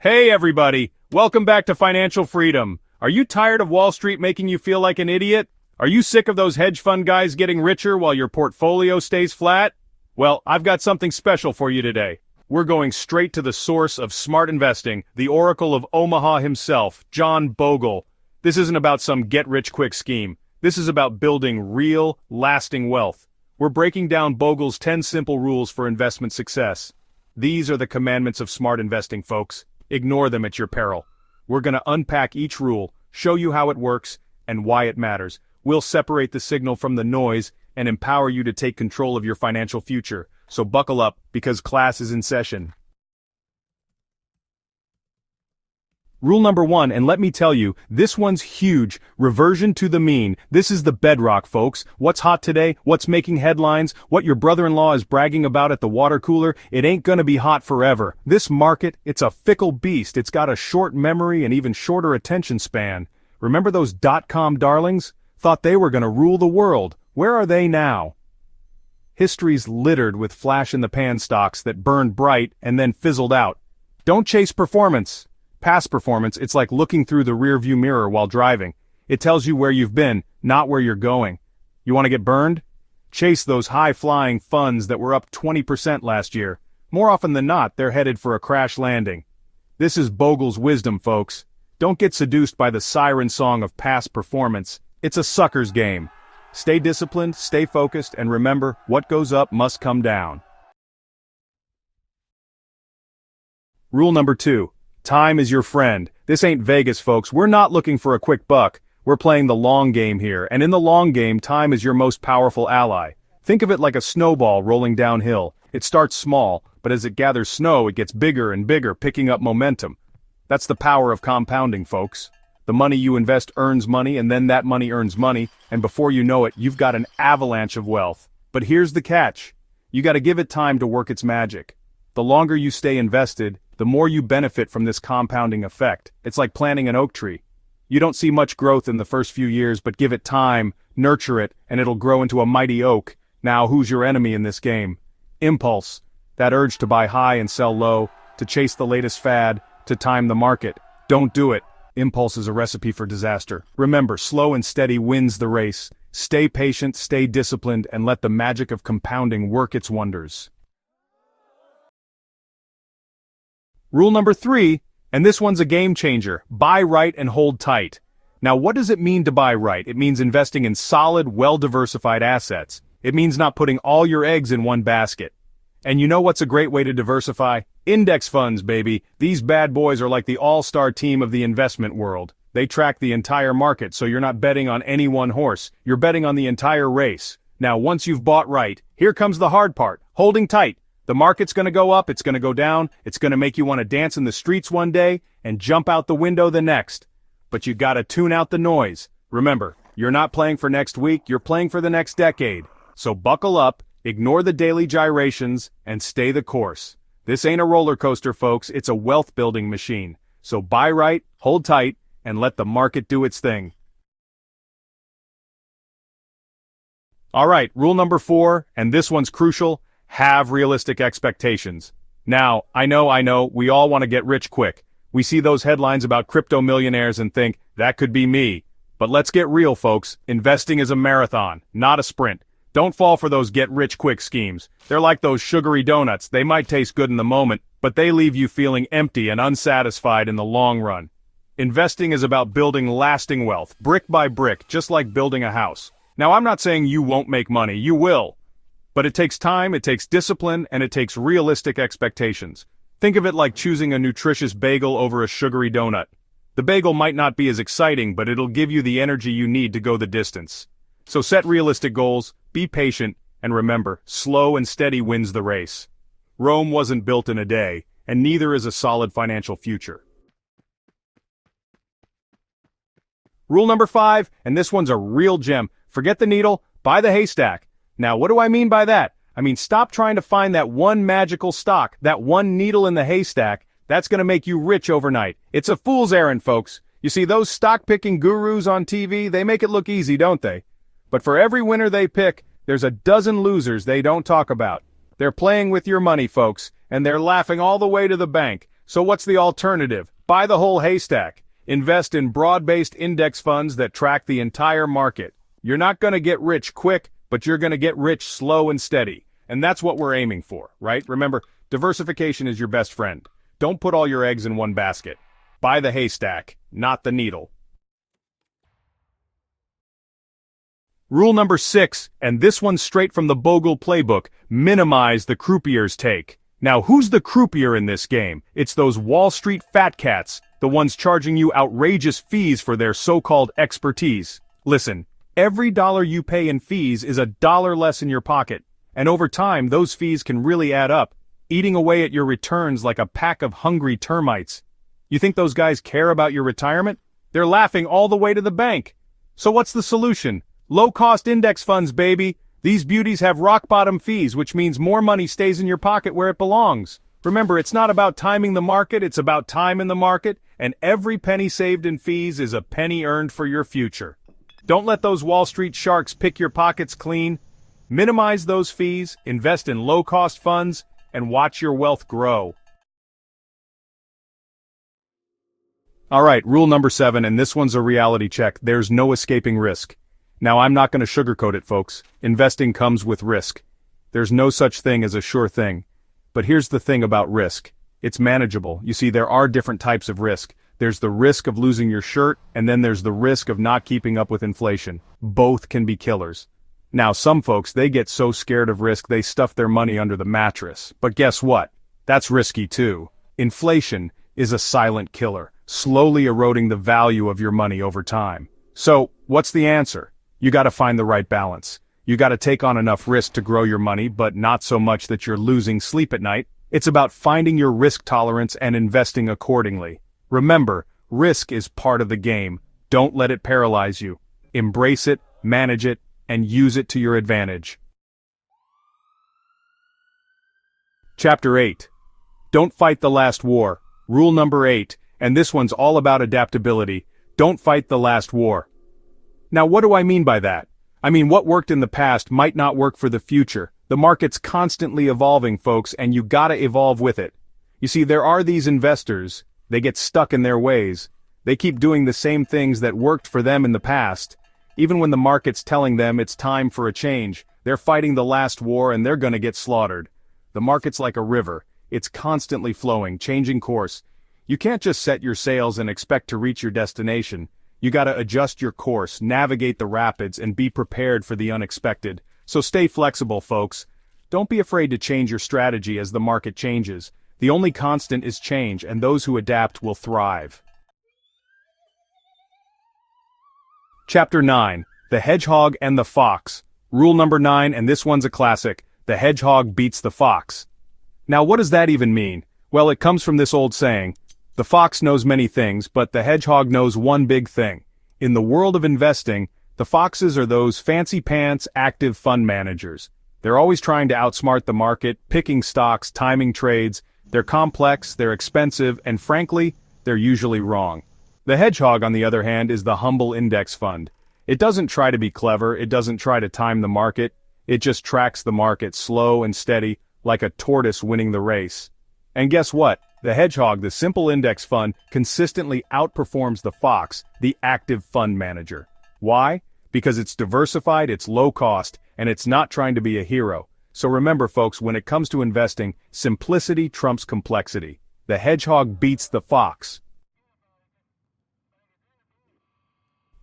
Hey everybody, welcome back to Financial Freedom. Are you tired of Wall Street making you feel like an idiot? Are you sick of those hedge fund guys getting richer while your portfolio stays flat? Well, I've got something special for you today. We're going straight to the source of smart investing, the Oracle of Omaha himself, John Bogle. This isn't about some get-rich-quick scheme. This is about building real, lasting wealth. We're breaking down Bogle's 10 simple rules for investment success. These are the commandments of smart investing, folks. Ignore them at your peril. We're going to unpack each rule, show you how it works, and why it matters. We'll separate the signal from the noise and empower you to take control of your financial future. So buckle up, because class is in session. Rule number 1, and let me tell you, this one's huge. Reversion to the mean. This is the bedrock, folks. What's hot today? What's making headlines? What your brother-in-law is bragging about at the water cooler? It ain't gonna be hot forever. This market, it's a fickle beast. It's got a short memory and even shorter attention span. Remember those dot-com darlings? Thought they were gonna rule the world. Where are they now? History's littered with flash-in-the-pan stocks that burned bright and then fizzled out. Don't chase performance. Past performance, it's like looking through the rearview mirror while driving. It tells you where you've been, not where you're going. You want to get burned? Chase those high-flying funds that were up 20% last year. More often than not, they're headed for a crash landing. This is Bogle's wisdom, folks. Don't get seduced by the siren song of past performance. It's a sucker's game. Stay disciplined, stay focused, and remember, what goes up must come down. Rule number 2. Time is your friend. This ain't Vegas, folks. We're not looking for a quick buck. We're playing the long game here, and in the long game, time is your most powerful ally. Think of it like a snowball rolling downhill. It starts small, but as it gathers snow, it gets bigger and bigger, picking up momentum. That's the power of compounding, folks. The money you invest earns money, and then that money earns money, and before you know it, you've got an avalanche of wealth. But here's the catch. You gotta give it time to work its magic. The longer you stay invested, the more you benefit from this compounding effect. It's like planting an oak tree. You don't see much growth in the first few years, but give it time, nurture it, and it'll grow into a mighty oak. Now, who's your enemy in this game? Impulse. That urge to buy high and sell low, to chase the latest fad, to time the market. Don't do it. Impulse is a recipe for disaster. Remember, slow and steady wins the race. Stay patient, stay disciplined, and let the magic of compounding work its wonders. Rule number 3, and this one's a game changer, buy right and hold tight. Now what does it mean to buy right? It means investing in solid, well-diversified assets. It means not putting all your eggs in one basket. And you know what's a great way to diversify? Index funds, baby. These bad boys are like the all-star team of the investment world. They track the entire market, so you're not betting on any one horse. You're betting on the entire race. Now once you've bought right, here comes the hard part, holding tight. The market's gonna go up, it's gonna go down, it's gonna make you want to dance in the streets one day and jump out the window the next. But you gotta tune out the noise. Remember, you're not playing for next week, you're playing for the next decade. So buckle up, ignore the daily gyrations, and stay the course. This ain't a roller coaster, folks, it's a wealth-building machine. So buy right, hold tight, and let the market do its thing. Alright, rule number 4, and this one's crucial. Have realistic expectations. Now, I know, we all want to get rich quick. We see those headlines about crypto millionaires and think, that could be me. But let's get real, folks. Investing is a marathon, not a sprint. Don't fall for those get-rich-quick schemes. They're like those sugary donuts. They might taste good in the moment, but they leave you feeling empty and unsatisfied in the long run. Investing is about building lasting wealth, brick by brick, just like building a house. Now, I'm not saying you won't make money. You will. But it takes time, it takes discipline, and it takes realistic expectations. Think of it like choosing a nutritious bagel over a sugary donut. The bagel might not be as exciting, but it'll give you the energy you need to go the distance. So set realistic goals, be patient, and remember, slow and steady wins the race. Rome wasn't built in a day, and neither is a solid financial future. Rule number 5, and this one's a real gem. Forget the needle, buy the haystack. Now, what do I mean by that? I mean, stop trying to find that one magical stock, that one needle in the haystack. That's gonna make you rich overnight. It's a fool's errand, folks. You see, those stock-picking gurus on TV, they make it look easy, don't they? But for every winner they pick, there's a dozen losers they don't talk about. They're playing with your money, folks, and they're laughing all the way to the bank. So what's the alternative? Buy the whole haystack. Invest in broad-based index funds that track the entire market. You're not going to get rich quick, but you're going to get rich slow and steady. And that's what we're aiming for, right? Remember, diversification is your best friend. Don't put all your eggs in one basket. Buy the haystack, not the needle. Rule number 6, and this one's straight from the Bogle playbook, minimize the croupier's take. Now, who's the croupier in this game? It's those Wall Street fat cats, the ones charging you outrageous fees for their so-called expertise. Listen, every dollar you pay in fees is $1 less in your pocket, and over time those fees can really add up, eating away at your returns like a pack of hungry termites. You think those guys care about your retirement? They're laughing all the way to the bank. So what's the solution? Low-cost index funds, baby. These beauties have rock-bottom fees, which means more money stays in your pocket where it belongs. Remember, it's not about timing the market, it's about time in the market, and every penny saved in fees is a penny earned for your future. Don't let those Wall Street sharks pick your pockets clean. Minimize those fees, invest in low-cost funds, and watch your wealth grow. Alright, rule number 7, and this one's a reality check. There's no escaping risk. Now, I'm not going to sugarcoat it, folks. Investing comes with risk. There's no such thing as a sure thing. But here's the thing about risk. It's manageable. You see, there are different types of risk. There's the risk of losing your shirt, and then there's the risk of not keeping up with inflation. Both can be killers. Now, some folks, they get so scared of risk they stuff their money under the mattress. But guess what? That's risky too. Inflation is a silent killer, slowly eroding the value of your money over time. So, what's the answer? You gotta find the right balance. You gotta take on enough risk to grow your money, but not so much that you're losing sleep at night. It's about finding your risk tolerance and investing accordingly. Remember, risk is part of the game. Don't let it paralyze you. Embrace it, manage it, and use it to your advantage. Chapter 8. Don't fight the last war. Rule number 8, and this one's all about adaptability. Don't fight the last war. Now, what do I mean by that? I mean, what worked in the past might not work for the future. The market's constantly evolving, folks, and you gotta evolve with it. You see, there are these investors. They get stuck in their ways. They keep doing the same things that worked for them in the past. Even when the market's telling them it's time for a change, they're fighting the last war and they're gonna get slaughtered. The market's like a river. It's constantly flowing, changing course. You can't just set your sails and expect to reach your destination. You gotta adjust your course, navigate the rapids, and be prepared for the unexpected. So stay flexible, folks. Don't be afraid to change your strategy as the market changes. The only constant is change, and those who adapt will thrive. Chapter 9. The Hedgehog and the Fox. Rule number 9, and this one's a classic. The hedgehog beats the fox. Now, what does that even mean? Well, it comes from this old saying. The fox knows many things, but the hedgehog knows one big thing. In the world of investing, the foxes are those fancy-pants, active fund managers. They're always trying to outsmart the market, picking stocks, timing trades. They're complex, they're expensive, and frankly, they're usually wrong. The hedgehog, on the other hand, is the humble index fund. It doesn't try to be clever, it doesn't try to time the market. It just tracks the market slow and steady, like a tortoise winning the race. And guess what? The hedgehog, the simple index fund, consistently outperforms the fox, the active fund manager. Why? Because it's diversified, it's low cost, and it's not trying to be a hero. So remember, folks, when it comes to investing, simplicity trumps complexity. The hedgehog beats the fox.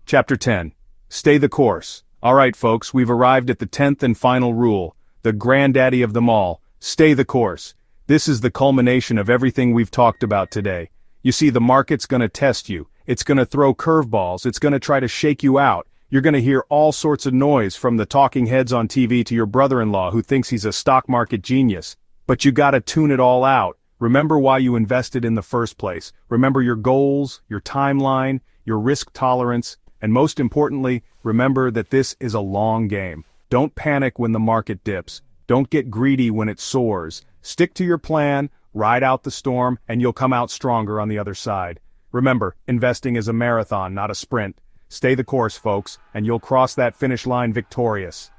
Chapter 10. Stay the course. Alright, folks, we've arrived at the 10th and final rule, the granddaddy of them all. Stay the course. This is the culmination of everything we've talked about today. You see, the market's gonna test you. It's gonna throw curveballs. It's gonna try to shake you out. You're gonna hear all sorts of noise, from the talking heads on TV to your brother-in-law who thinks he's a stock market genius. But you gotta tune it all out. Remember why you invested in the first place. Remember your goals, your timeline, your risk tolerance, and most importantly, remember that this is a long game. Don't panic when the market dips. Don't get greedy when it soars. Stick to your plan, ride out the storm, and you'll come out stronger on the other side. Remember, investing is a marathon, not a sprint. Stay the course, folks, and you'll cross that finish line victorious.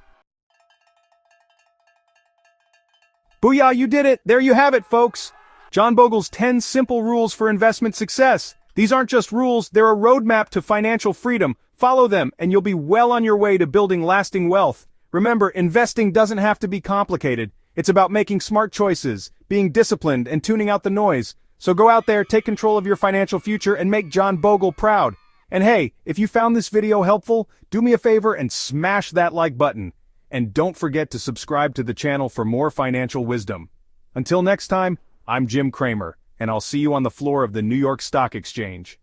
Booyah, you did it! There you have it, folks! John Bogle's 10 simple rules for investment success. These aren't just rules, they're a roadmap to financial freedom. Follow them, and you'll be well on your way to building lasting wealth. Remember, investing doesn't have to be complicated. It's about making smart choices, being disciplined, and tuning out the noise. So go out there, take control of your financial future, and make John Bogle proud. And hey, if you found this video helpful, do me a favor and smash that like button. And don't forget to subscribe to the channel for more financial wisdom. Until next time, I'm Jim Cramer, and I'll see you on the floor of the New York Stock Exchange.